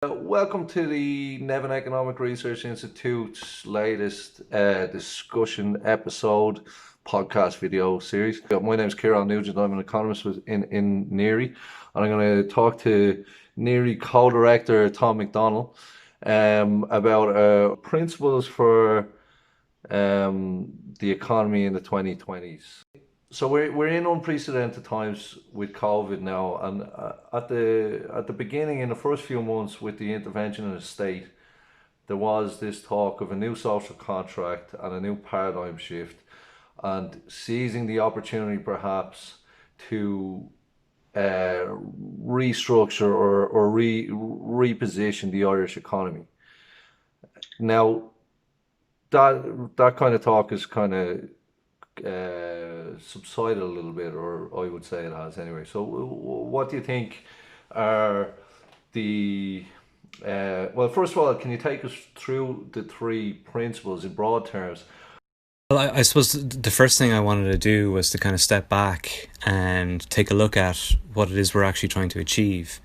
Welcome to the Nevin Economic Research Institute's latest discussion episode podcast video series. My name is Ciarán Nugent. I'm an economist in NERI, and I'm going to talk to NERI co-director Tom McDonnell about principles for the economy in the 2020s. So we're in unprecedented times with COVID now, and at the beginning, in the first few months with the intervention of the state, there was this talk of a new social contract and a new paradigm shift, and seizing the opportunity perhaps to restructure or reposition the Irish economy. Now, that kind of talk is kind of subsided a little bit, or I would say it has anyway. So what do you think are the well, first of all, can you take us through the three principles in broad terms? Well, I suppose the first thing I wanted to do was to kind of step back and take a look at what it is we're actually trying to achieve.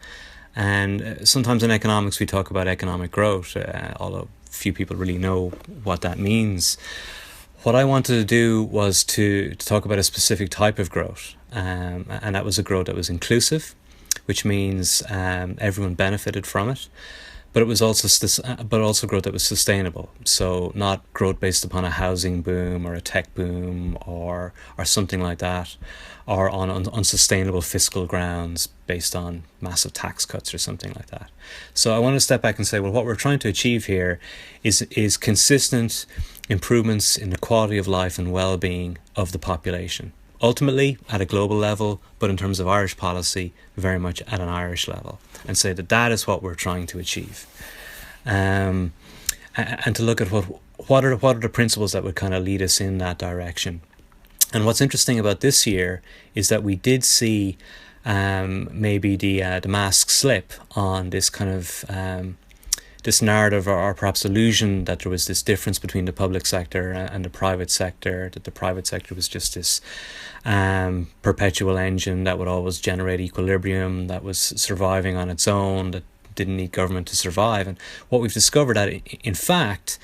And sometimes in economics we talk about economic growth, although few people really know what that means. What I wanted to do was to talk about a specific type of growth, and that was a growth that was inclusive, which means everyone benefited from it, but it was also growth that was sustainable. So not growth based upon a housing boom or a tech boom or something like that, or on unsustainable fiscal grounds based on massive tax cuts or something like that. So I want to step back and say, well, what we're trying to achieve here is consistent improvements in the quality of life and well-being of the population, ultimately at a global level, but in terms of Irish policy, very much at an Irish level, and say that is what we're trying to achieve, and to look at what are the principles that would kind of lead us in that direction. And what's interesting about this year is that we did see maybe the mask slip on this kind of this narrative or perhaps illusion that there was this difference between the public sector and the private sector, that the private sector was just this perpetual engine that would always generate equilibrium, that was surviving on its own, that didn't need government to survive. And what we've discovered that, in fact,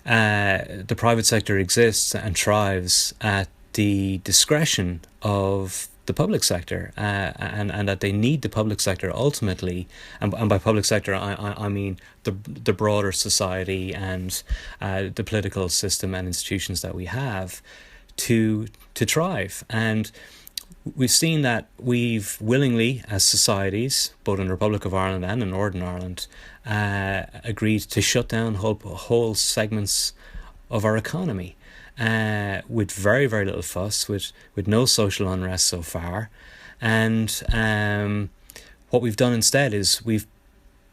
the private sector exists and thrives at the discretion of the public sector, and that they need the public sector ultimately, and by public sector I mean the broader society and the political system and institutions that we have to thrive. And we've seen that we've willingly, as societies, both in the Republic of Ireland and in Northern Ireland, agreed to shut down whole segments of our economy. With very, very little fuss, with no social unrest so far. And what we've done instead is we've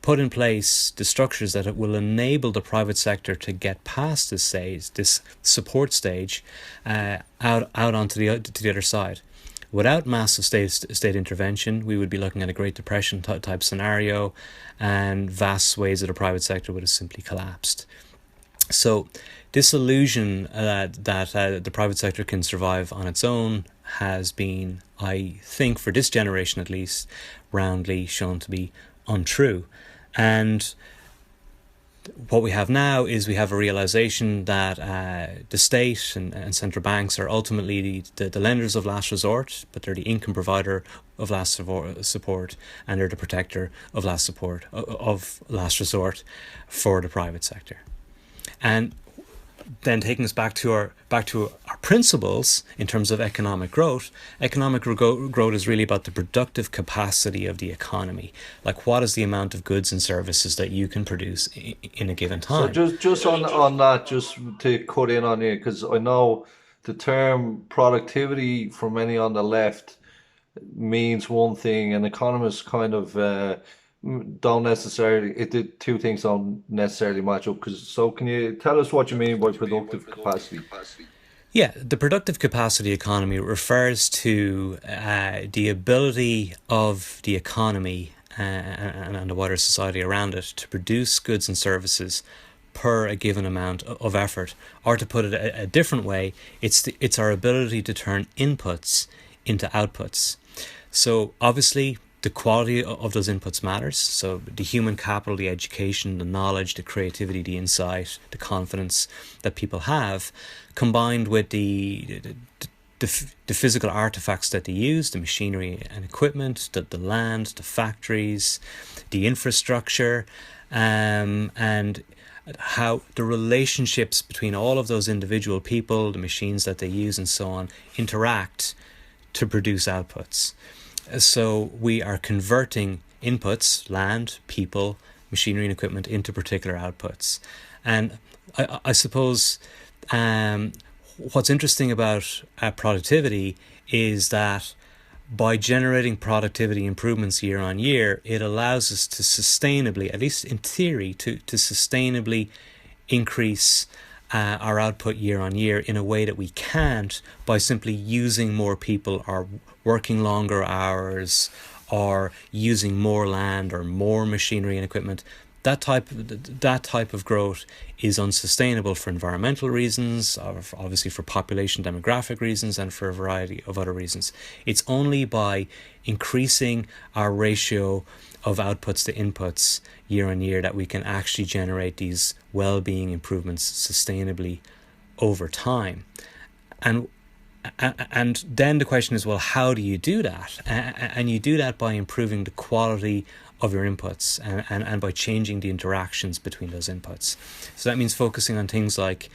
put in place the structures that it will enable the private sector to get past this stage, this support stage, out onto the other side. Without massive state intervention, we would be looking at a Great Depression type scenario, and vast swathes of the private sector would have simply collapsed. So this illusion that the private sector can survive on its own has been, I think, for this generation at least, roundly shown to be untrue. And what we have now is we have a realization that the state and central banks are ultimately the lenders of last resort, but they're the income provider of last support, and they're the protector of last resort for the private sector. And then taking us back to our principles in terms of economic growth. Economic growth is really about the productive capacity of the economy. Like, what is the amount of goods and services that you can produce in a given time? So just on that, just to cut in on you, because I know the term productivity for many on the left means one thing, and economists kind of don't necessarily, the two things don't necessarily match up. So can you tell us what you mean by productive capacity? Yeah, the productive capacity economy refers to the ability of the economy and the wider society around it to produce goods and services per a given amount of effort. Or to put it a different way, it's our ability to turn inputs into outputs. So obviously the quality of those inputs matters. So the human capital, the education, the knowledge, the creativity, the insight, the confidence that people have, combined with the physical artifacts that they use, the machinery and equipment, the land, the factories, the infrastructure, and how the relationships between all of those individual people, the machines that they use and so on, interact to produce outputs. So we are converting inputs, land, people, machinery and equipment, into particular outputs. And I suppose what's interesting about productivity is that by generating productivity improvements year on year, it allows us to sustainably, at least in theory, to sustainably increase our output year on year in a way that we can't by simply using more people or working longer hours or using more land or more machinery and equipment. That type of growth is unsustainable for environmental reasons, obviously for population demographic reasons, and for a variety of other reasons. It's only by increasing our ratio of outputs to inputs year on year that we can actually generate these well-being improvements sustainably over time. And then the question is, well, how do you do that? And you do that by improving the quality of your inputs and by changing the interactions between those inputs. So that means focusing on things like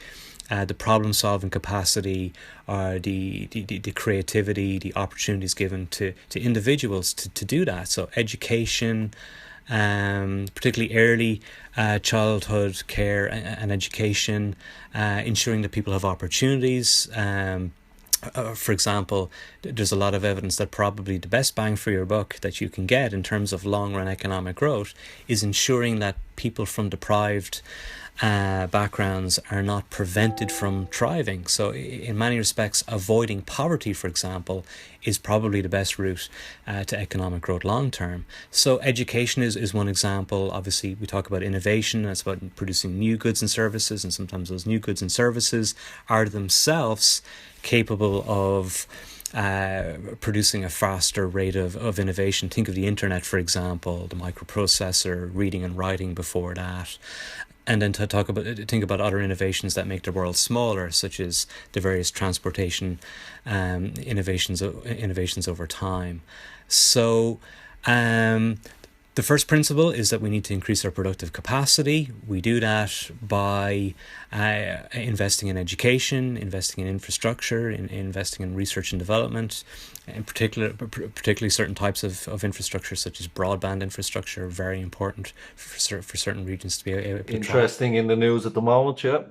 the problem-solving capacity, the creativity, the opportunities given to individuals to do that. So education, particularly early childhood care and education, ensuring that people have opportunities. For example, there's a lot of evidence that probably the best bang for your buck that you can get in terms of long-run economic growth is ensuring that people from deprived backgrounds are not prevented from thriving. So in many respects, avoiding poverty, for example, is probably the best route to economic growth long term. So education is one example. Obviously, we talk about innovation. That's about producing new goods and services, and sometimes those new goods and services are themselves capable of producing a faster rate of innovation. Think of the internet, for example, the microprocessor, reading and writing before that. And then to think about other innovations that make the world smaller, such as the various transportation innovations over time. So the first principle is that we need to increase our productive capacity. We do that by investing in education, investing in infrastructure, investing in research and development, in particularly certain types of infrastructure, such as broadband infrastructure, very important for certain regions to be able to Interesting in the news at the moment, yeah.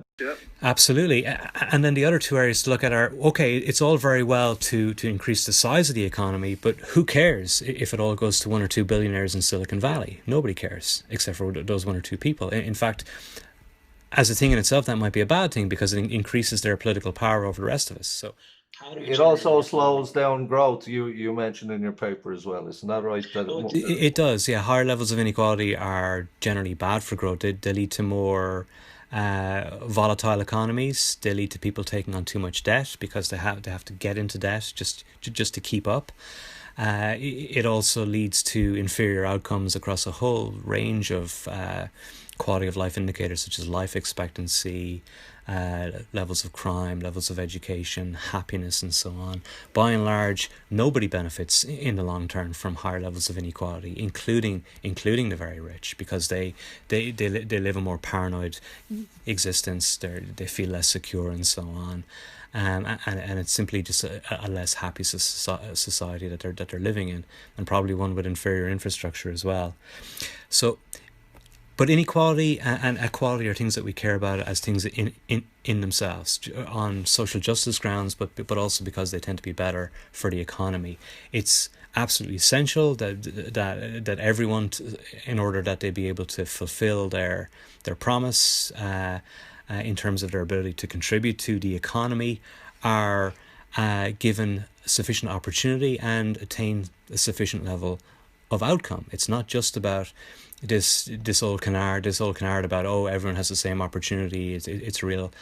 Absolutely. And then the other two areas to look at are, okay, it's all very well to increase the size of the economy, but who cares if it all goes to 1 or 2 billionaires in Silicon Valley? Nobody cares, except for those 1 or 2 people. In fact, as a thing in itself, that might be a bad thing because it increases their political power over the rest of us. So it also slows down growth, you mentioned in your paper as well, isn't that right? It does, yeah. Higher levels of inequality are generally bad for growth. They lead to more volatile economies. They lead to people taking on too much debt because they have to get into debt just to keep up. It also leads to inferior outcomes across a whole range of quality of life indicators, such as life expectancy, levels of crime, levels of education, happiness, and so on. By and large, nobody benefits in the long term from higher levels of inequality, including the very rich, because they live a more paranoid existence. They feel less secure, and so on. And it's simply just a less happy society that they're living in, and probably one with inferior infrastructure as well. So, but inequality and equality are things that we care about as things in themselves, on social justice grounds, but also because they tend to be better for the economy. It's absolutely essential that everyone, in order that they be able to fulfill their promise in terms of their ability to contribute to the economy, are given sufficient opportunity and attain a sufficient level of outcome. It's not just about this old canard about, oh, everyone has the same opportunity. It's a real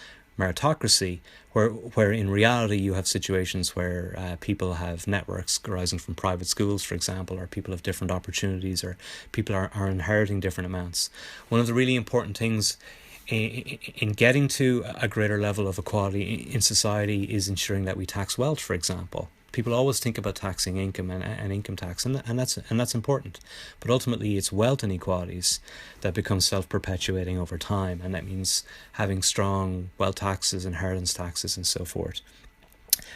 meritocracy, where in reality you have situations where people have networks arising from private schools, for example, or people have different opportunities, or people are inheriting different amounts. One of the really important things in getting to a greater level of equality in society is ensuring that we tax wealth, for example. People always think about taxing income and income tax, and that's important. But ultimately, it's wealth inequalities that become self-perpetuating over time, and that means having strong wealth taxes, inheritance taxes, and so forth.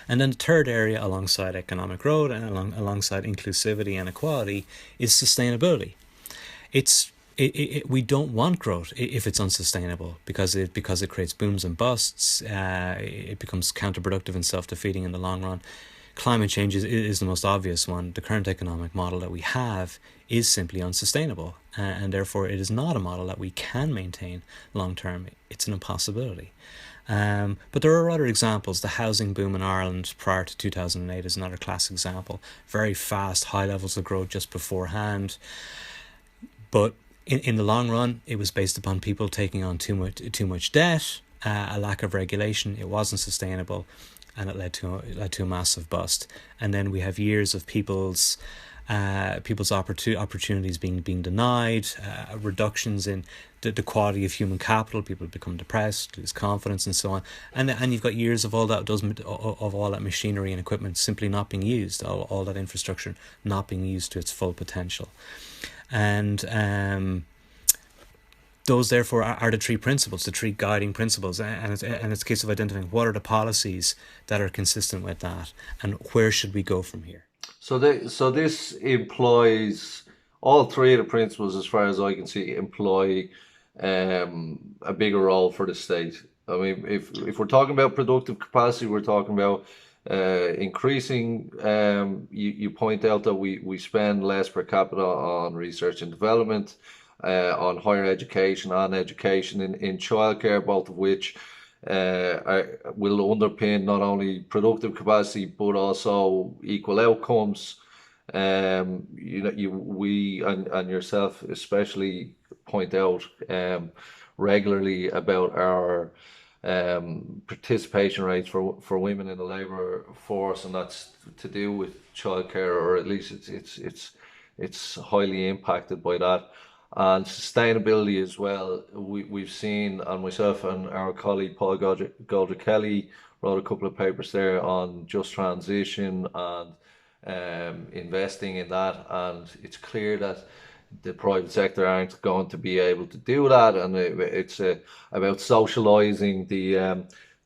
And then the third area, alongside economic growth and alongside inclusivity and equality, is sustainability. We don't want growth if it's unsustainable, because it creates booms and busts. It becomes counterproductive and self-defeating in the long run. Climate change is the most obvious one. The current economic model that we have is simply unsustainable, and therefore it is not a model that we can maintain long term. It's an impossibility. But there are other examples. The housing boom in Ireland prior to 2008 is another classic example. Very fast, high levels of growth just beforehand. But in the long run, it was based upon people taking on too much debt, a lack of regulation. It wasn't sustainable, and it led to a massive bust. And then we have years of people's opportunities being denied, reductions in the quality of human capital. People become depressed, lose confidence, and so on. And you've got years of all that machinery and equipment simply not being used, all that infrastructure not being used to its full potential. And those, therefore, are the three principles, the three guiding principles, and it's a case of identifying what are the policies that are consistent with that, and where should we go from here. So this employs all three of the principles, as far as I can see, employ a bigger role for the state. I mean, if we're talking about productive capacity, we're talking about increasing. You point out that we spend less per capita on research and development, on higher education, on education in childcare, both of which will underpin not only productive capacity but also equal outcomes. We and yourself especially point out regularly about our participation rates for women in the labour force, and that's to do with childcare, or at least it's highly impacted by that. And sustainability as well. We've seen, and myself and our colleague Paul Goldrick Kelly wrote a couple of papers there on just transition and investing in that. And it's clear that the private sector aren't going to be able to do that. And it's about socializing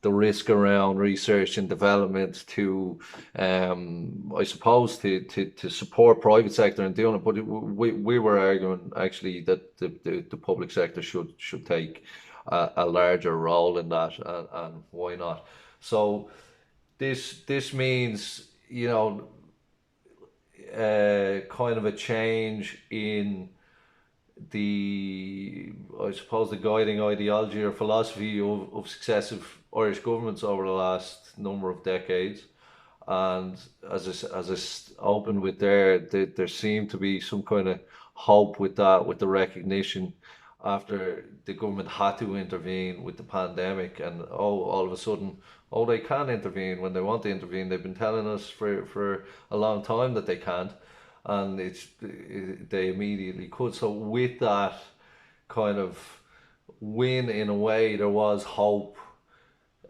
the risk around research and development to, I suppose, to support private sector in doing it. But we were arguing actually that the public sector should take a larger role in that, and why not? So this means, kind of a change in I suppose, the guiding ideology or philosophy of successive Irish governments over the last number of decades. And as I opened with there seemed to be some kind of hope with that, with the recognition after the government had to intervene with the pandemic, and all of a sudden, they can intervene when they want to intervene. They've been telling us for a long time that they can't, and they immediately could. So with that kind of win, in a way, there was hope,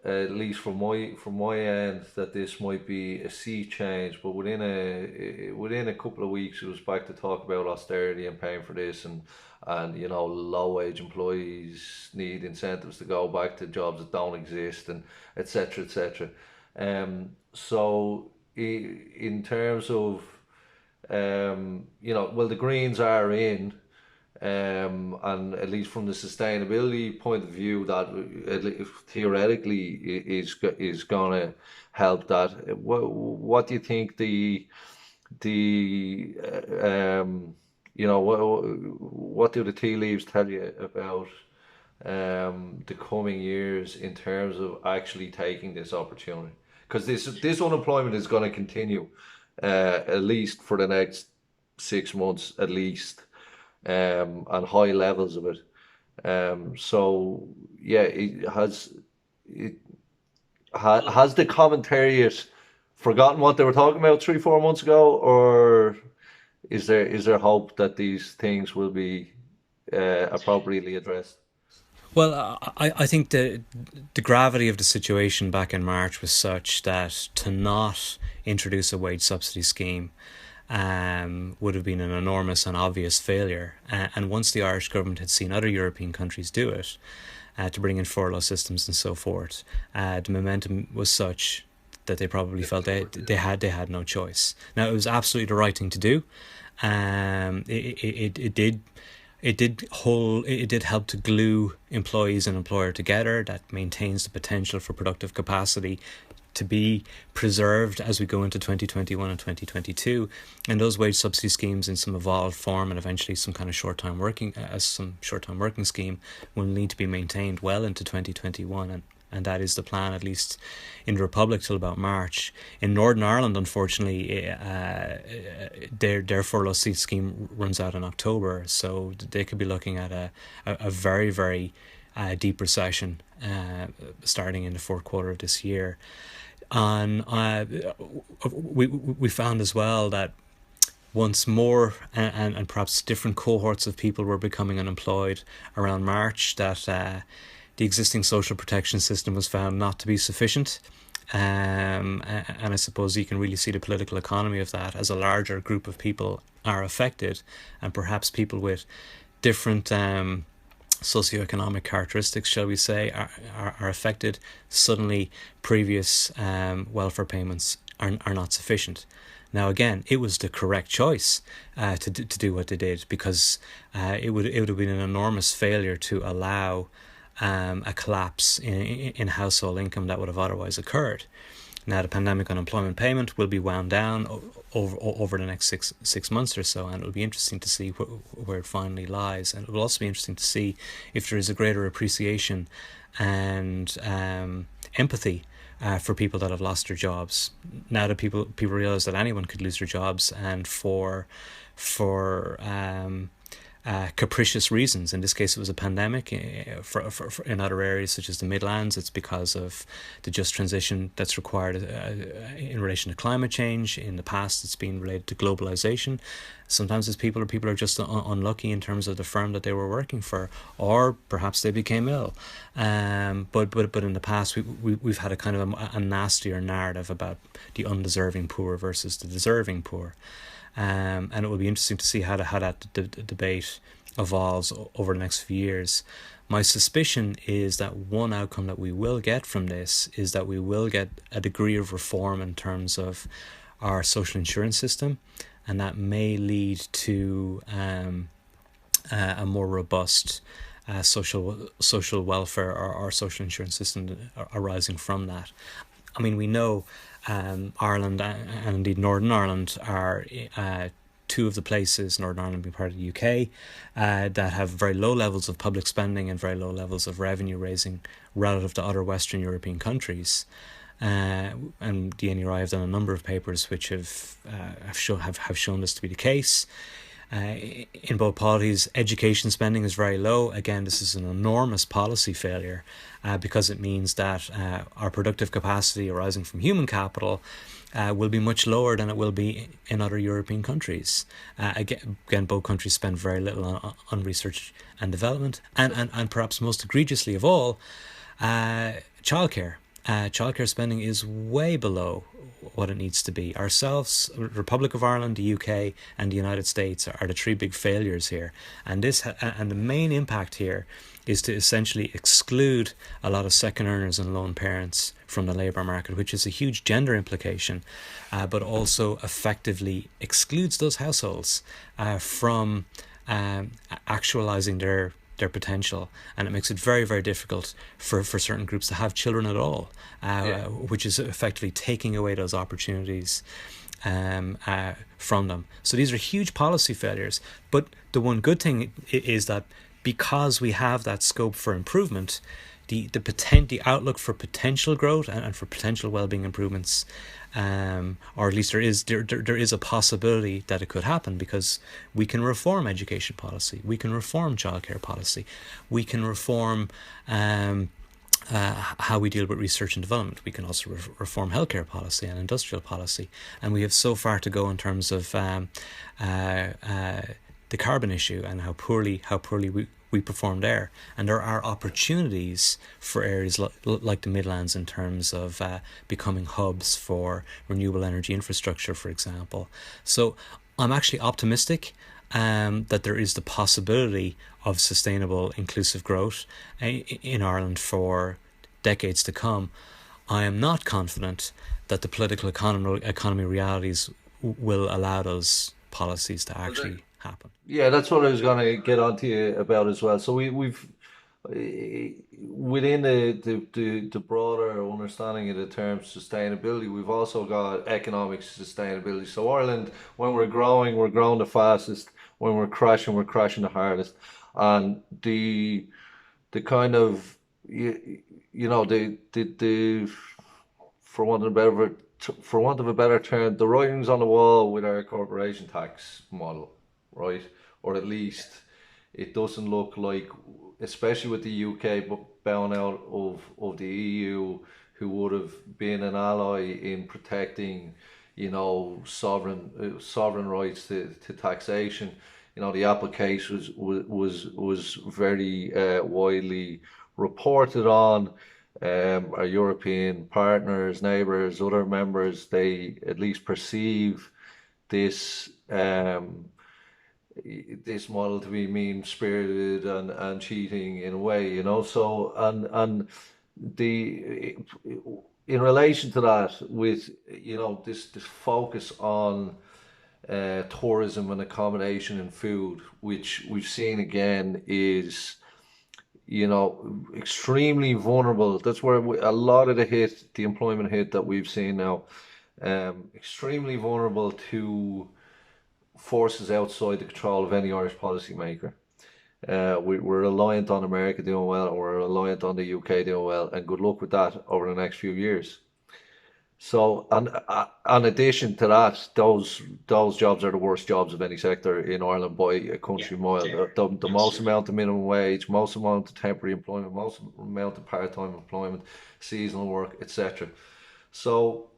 at least from my end, that this might be a sea change. But within a couple of weeks, it was back to talk about austerity and paying for this, and low wage employees need incentives to go back to jobs that don't exist, and etc. etc. So in terms of the Greens are in, and at least from the sustainability point of view, that theoretically is going to help that. What do you think what do the tea leaves tell you about the coming years in terms of actually taking this opportunity? Because this unemployment is going to continue, at least for the next 6 months, at least, and high levels of it. So yeah, it, has the commentariat forgotten what they were talking about 3, 4 months ago, or is there hope that these things will be appropriately addressed? Well, I think the gravity of the situation back in March was such that to not introduce a wage subsidy scheme would have been an enormous and obvious failure. And once the Irish government had seen other European countries do it, to bring in furlough systems and so forth, the momentum was such that they probably felt they had no choice. Now, it was absolutely the right thing to do. It did help to glue employees and employer together. That maintains the potential for productive capacity to be preserved as we go into 2021 and 2022, and those wage subsidy schemes in some evolved form and eventually some kind of short-time working scheme will need to be maintained well into 2021, and that is the plan, at least in the Republic, till about March. In Northern Ireland, unfortunately, their furlough scheme runs out in October, so they could be looking at a very, very deep recession starting in the fourth quarter of this year. And we found as well that once more, and perhaps different cohorts of people were becoming unemployed around March, that the existing social protection system was found not to be sufficient. And I suppose you can really see the political economy of that as a larger group of people are affected, and perhaps people with different socioeconomic characteristics, shall we say, are affected. Suddenly, previous welfare payments are not sufficient. Now, again, it was the correct choice to do what they did, because it would have been an enormous failure to allow a collapse in household income that would have otherwise occurred. Now, the pandemic unemployment payment will be wound down over the next six months or so, and it will be interesting to see where it finally lies. And it will also be interesting to see if there is a greater appreciation and empathy for people that have lost their jobs. Now that people realise that anyone could lose their jobs, and for capricious reasons. In this case, it was a pandemic. For in other areas such as the Midlands, it's because of the just transition that's required in relation to climate change. In the past, it's been related to globalization. Sometimes it's people are just unlucky in terms of the firm that they were working for, or perhaps they became ill. But in the past, we've had a kind of a nastier narrative about the undeserving poor versus the deserving poor. And it will be interesting to see how that debate evolves over the next few years. My suspicion is that one outcome that we will get from this is that we will get a degree of reform in terms of our social insurance system, and that may lead to a more robust social welfare or social insurance system arising from that. I mean, we know Ireland and indeed Northern Ireland are two of the places, Northern Ireland being part of the UK, that have very low levels of public spending and very low levels of revenue raising relative to other Western European countries. And the NERI have done a number of papers which have shown this to be the case. In both polities, education spending is very low. Again, this is an enormous policy failure because it means that our productive capacity arising from human capital will be much lower than it will be in other European countries. Again, both countries spend very little on research and development, and perhaps most egregiously of all, childcare. Childcare spending is way below what it needs to be. Ourselves, Republic of Ireland, the UK, and the United States are the three big failures here. And the main impact here is to essentially exclude a lot of second earners and lone parents from the labour market, which is a huge gender implication, but also effectively excludes those households from actualising their potential, and it makes it very, very difficult for certain groups to have children at all, which is effectively taking away those opportunities from them. So these are huge policy failures, but the one good thing is that because we have that scope for improvement, the outlook for potential growth and for potential well-being improvements, or at least there is a possibility that it could happen, because we can reform education policy, we can reform childcare policy, we can reform how we deal with research and development. We can also reform healthcare policy and industrial policy, and we have so far to go in terms of the carbon issue and how poorly we perform there. And there are opportunities for areas like the Midlands in terms of becoming hubs for renewable energy infrastructure, for example. So I'm actually optimistic that there is the possibility of sustainable, inclusive growth in Ireland for decades to come. I am not confident that the political economy realities will allow those policies to actually happen. Yeah, that's what I was going to get onto you about as well. So we've within the broader understanding of the term sustainability, we've also got economic sustainability. So Ireland, when we're growing the fastest. When we're crashing the hardest. And the kind of the for want of a better term, the writing's on the wall with our corporation tax model, right? Or at least it doesn't look like, especially with the UK bowing out of the EU, who would have been an ally in protecting, sovereign rights to taxation. The Apple case was very widely reported on. Our European partners, neighbours, other members, they at least perceive this this model to be mean-spirited and cheating in a way, So and the in relation to that, with this focus on tourism and accommodation and food, which we've seen again is extremely vulnerable. That's where a lot of the employment hit that we've seen now, extremely vulnerable to forces outside the control of any Irish policymaker. We're reliant on America doing well, and we're reliant on the UK doing well, and good luck with that over the next few years. So, and in addition to that, those jobs are the worst jobs of any sector in Ireland by a country mile. The most amount of minimum wage, most amount of temporary employment, most amount of part-time employment, seasonal work, etc. So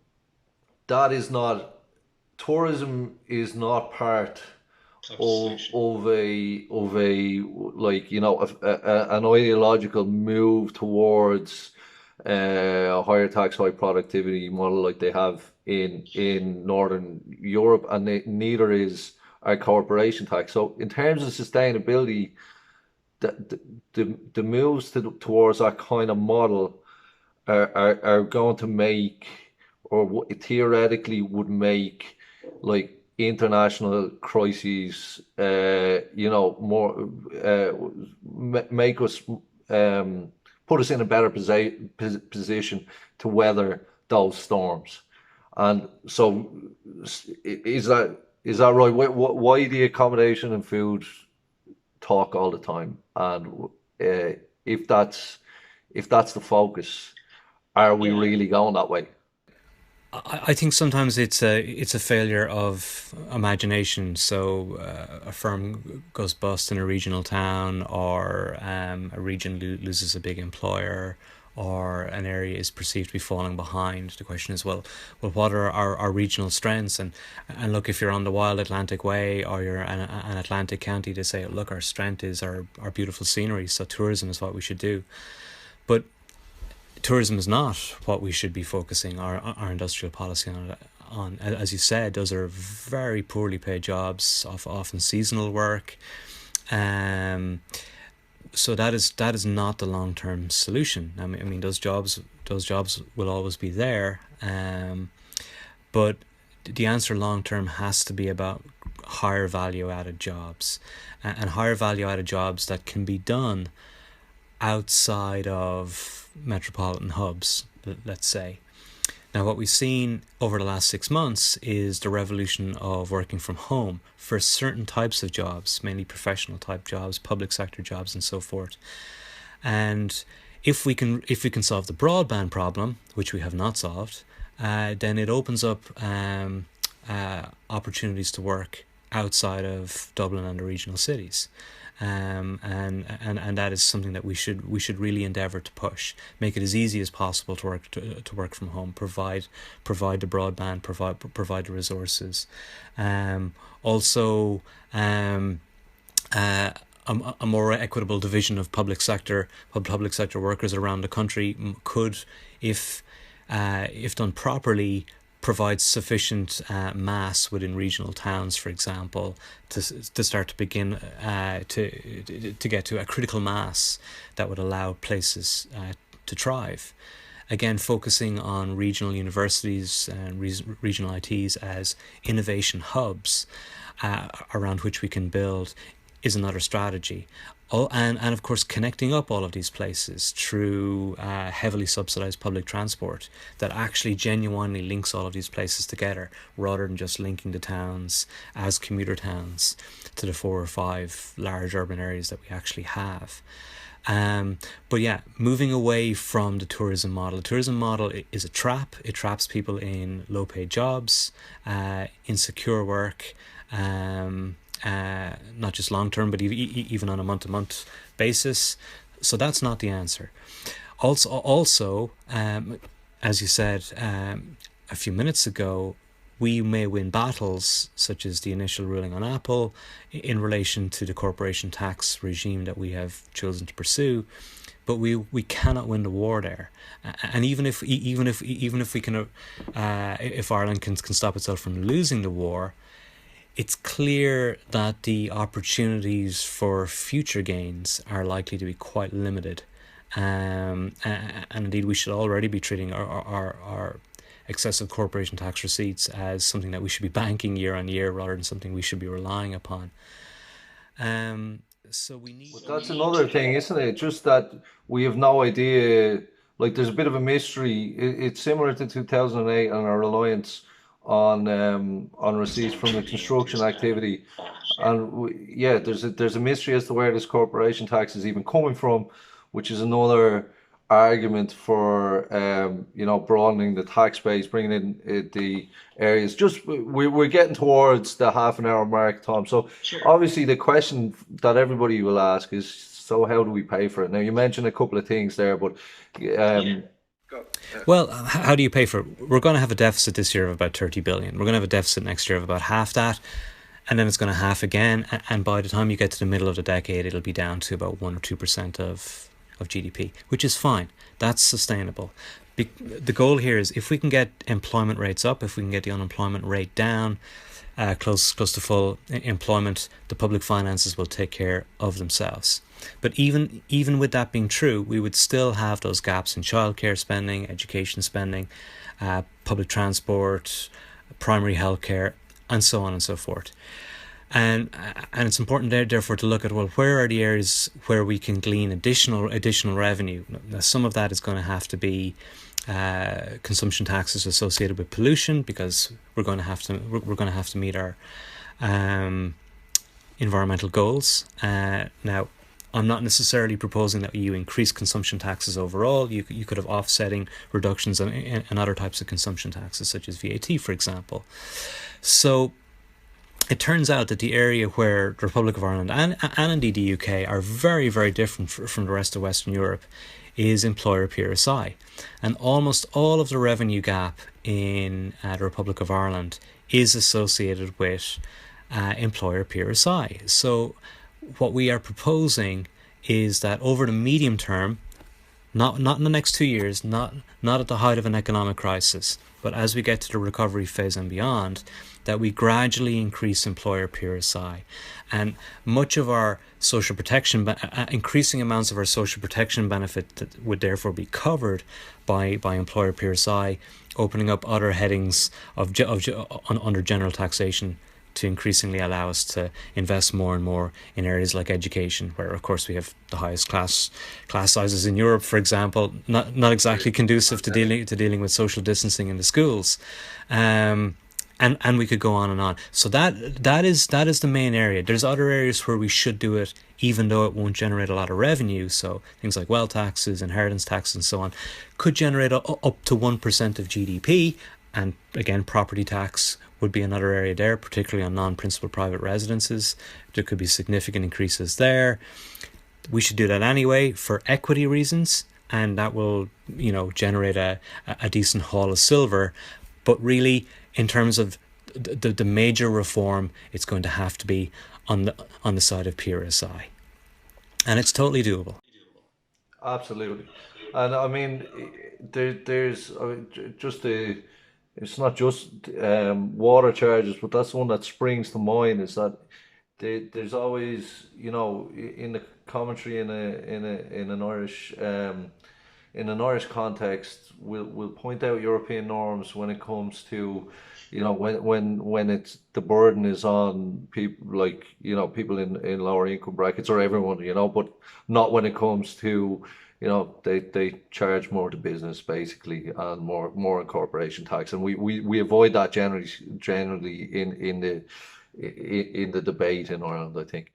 that is not, tourism is not part of a like an ideological move towards a higher tax, high productivity model like they have in Northern Europe, and neither is our corporation tax. So in terms of sustainability, the moves towards that kind of model are going to make, or theoretically would make, like, international crises, more make us put us in a better position to weather those storms. And so, is that right? Why the accommodation and food talk all the time? And if that's the focus, are we really going that way? I think sometimes it's a failure of imagination. So a firm goes bust in a regional town, or a region loses a big employer, or an area is perceived to be falling behind. The question is, well, what are our regional strengths? And look, if you're on the Wild Atlantic Way, or you're an Atlantic county, they say, look, our strength is our beautiful scenery, so tourism is what we should do. But tourism is not what we should be focusing our industrial policy on. As you said, those are very poorly paid jobs, often seasonal work. So that is not the long-term solution. I mean, those jobs will always be there. But the answer long-term has to be about higher value-added jobs, and higher value-added jobs that can be done outside of metropolitan hubs, let's say. Now, what we've seen over the last 6 months is the revolution of working from home for certain types of jobs, mainly professional type jobs, public sector jobs, and so forth. And if we can solve the broadband problem, which we have not solved, then it opens up opportunities to work outside of Dublin and the regional cities. And that is something that we should really endeavour to push. Make it as easy as possible to work from home. Provide the broadband. Provide the resources. Also, a more equitable division of public sector workers around the country could, if done properly, provide sufficient mass within regional towns, for example, to start to begin to get to a critical mass that would allow places to thrive. Again, focusing on regional universities and regional ITs as innovation hubs around which we can build is another strategy. And of course, connecting up all of these places through heavily subsidized public transport that actually genuinely links all of these places together, rather than just linking the towns as commuter towns to the 4 or 5 large urban areas that we actually have. But yeah, moving away from the tourism model. The tourism model is a trap. It traps people in low-paid jobs, insecure work, not just long-term, but even on a month-to-month basis. So that's not the answer. Also, as you said a few minutes ago, we may win battles, such as the initial ruling on Apple, in relation to the corporation tax regime that we have chosen to pursue, but we cannot win the war there. And even if we can, if Ireland can stop itself from losing the war, it's clear that the opportunities for future gains are likely to be quite limited. And indeed, we should already be treating our excessive corporation tax receipts as something that we should be banking year on year, rather than something we should be relying upon. So we need. But that's another thing, isn't it? Just that we have no idea. Like, there's a bit of a mystery. It's similar to 2008 and our reliance on receipts from the construction activity, and there's a mystery as to where this corporation tax is even coming from, which is another argument for broadening the tax base, bringing in the areas. Just we're getting towards the half an hour mark, Tom. So obviously the question that everybody will ask is, so how do we pay for it? Now, you mentioned a couple of things there, but well, how do you pay for it? We're going to have a deficit this year of about 30 billion. We're going to have a deficit next year of about half that, and then it's going to half again. And by the time you get to the middle of the decade, it'll be down to about 1 or 2% of GDP, which is fine. That's sustainable. The goal here is, if we can get employment rates up, if we can get the unemployment rate down, close to full employment, the public finances will take care of themselves. But even with that being true, we would still have those gaps in childcare spending, education spending, public transport, primary healthcare, and so on and so forth. And it's important therefore to look at, well, where are the areas where we can glean additional revenue? Now, some of that is going to have to be consumption taxes associated with pollution, because we're going to have to meet our environmental goals. Now, I'm not necessarily proposing that you increase consumption taxes overall. You could have offsetting reductions in other types of consumption taxes, such as VAT, for example. So it turns out that the area where the Republic of Ireland and indeed the UK are very, very different from the rest of Western Europe is employer PRSI. And almost all of the revenue gap in the Republic of Ireland is associated with employer PRSI. So what we are proposing is that over the medium term, not in the next 2 years, not at the height of an economic crisis, but as we get to the recovery phase and beyond, that we gradually increase employer PRSI. And much of our social protection, increasing amounts of our social protection benefit that would therefore be covered by employer PRSI, opening up other headings under general taxation to increasingly allow us to invest more and more in areas like education, where of course we have the highest class sizes in Europe, for example, not exactly conducive to dealing with social distancing in the schools. And we could go on and on. So that is the main area. There's other areas where we should do it, even though it won't generate a lot of revenue. So things like wealth taxes, inheritance taxes, and so on, could generate up to 1% of GDP, And again, property tax would be another area there, particularly on non-principal private residences. There could be significant increases there. We should do that anyway for equity reasons, and that will, generate a decent haul of silver. But really, in terms of the major reform, it's going to have to be on the side of PRSI, and it's totally doable. Absolutely. And I mean, there's just the, it's not just water charges, but that's one that springs to mind is that there's always, in the commentary in an Irish context, we'll point out European norms when it comes to, when it's the burden is on people like, people in lower income brackets or everyone, but not when it comes to, they charge more to business basically and more in corporation tax, and we avoid that generally in the debate in Ireland, I think.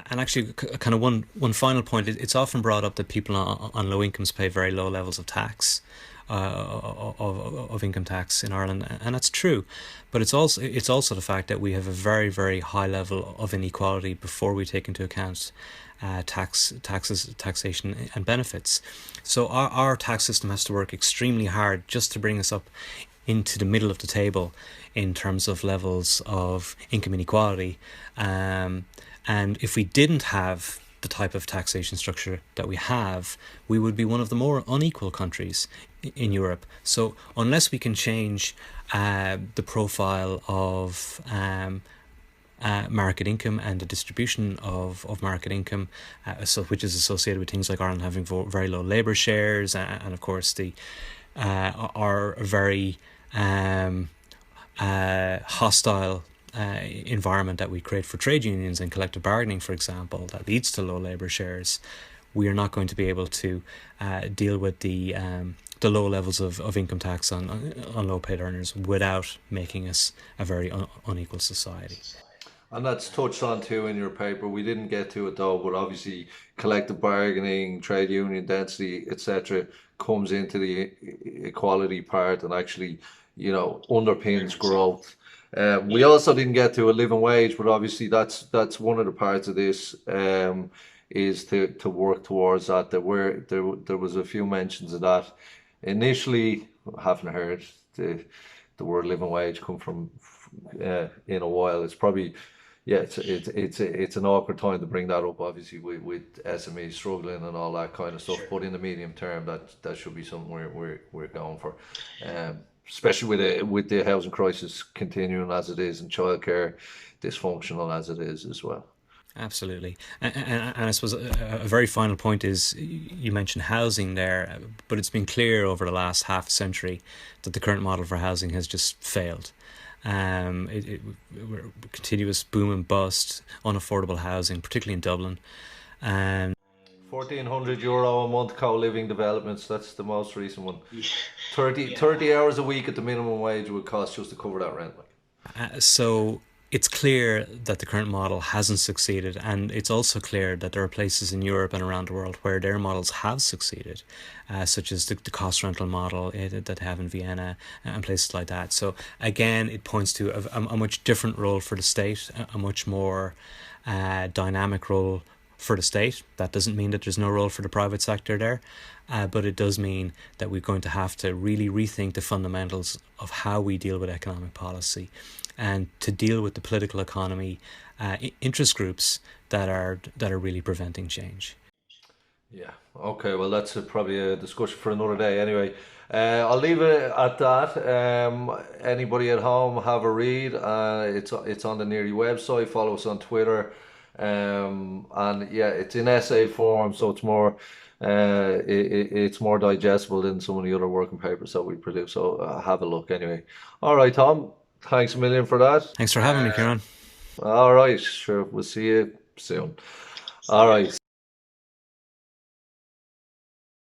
And actually, kind of one final point, it's often brought up that people on low incomes pay very low levels of tax, of income tax in Ireland, and that's true. But it's also the fact that we have a very, very high level of inequality before we take into account taxation and benefits. So our tax system has to work extremely hard just to bring us up into the middle of the table in terms of levels of income inequality. And if we didn't have the type of taxation structure that we have, we would be one of the more unequal countries in Europe. So unless we can change the profile of market income and the distribution of market income, which is associated with things like Ireland having very low labour shares, and of course our very hostile environment that we create for trade unions and collective bargaining, for example, that leads to low labour shares, we are not going to be able to deal with the low levels of income tax on low paid earners without making us a very unequal society. And that's touched on too in your paper. We didn't get to it though, but obviously collective bargaining, trade union density, etc., comes into the equality part and actually, underpins growth. We also didn't get to a living wage, but obviously that's one of the parts of this, is to work towards that. There was a few mentions of that. Initially, I haven't heard the word living wage come from in a while. It's probably, yeah, it's an awkward time to bring that up, obviously with SMEs struggling and all that kind of stuff. But in the medium term, that should be something we're going for. Especially with the housing crisis continuing as it is and childcare dysfunctional as it is as well. Absolutely. And I suppose a very final point is you mentioned housing there, but it's been clear over the last half century that the current model for housing has just failed. We're continuous boom and bust, unaffordable housing, particularly in Dublin. Um, €1,400 a month co-living developments, that's the most recent one. 30 hours a week at the minimum wage would cost just to cover that rent. so it's clear that the current model hasn't succeeded, and it's also clear that there are places in Europe and around the world where their models have succeeded, such as the cost rental model that they have in Vienna and places like that. So again, it points to a much different role for the state, a much more dynamic role for the state. That doesn't mean that there's no role for the private sector there, but it does mean that we're going to have to really rethink the fundamentals of how we deal with economic policy, and to deal with the political economy, interest groups that are really preventing change. Yeah. Okay. Well, that's probably a discussion for another day. Anyway, I'll leave it at that. Anybody at home, have a read. It's on the NERI website. Follow us on Twitter. And yeah, it's in essay form, so it's more. It's more digestible than some of the other working papers that we produce. So have a look anyway. All right, Tom. Thanks a million for that. Thanks for having me, Ciarán. All right. Sure. We'll see you soon. All right.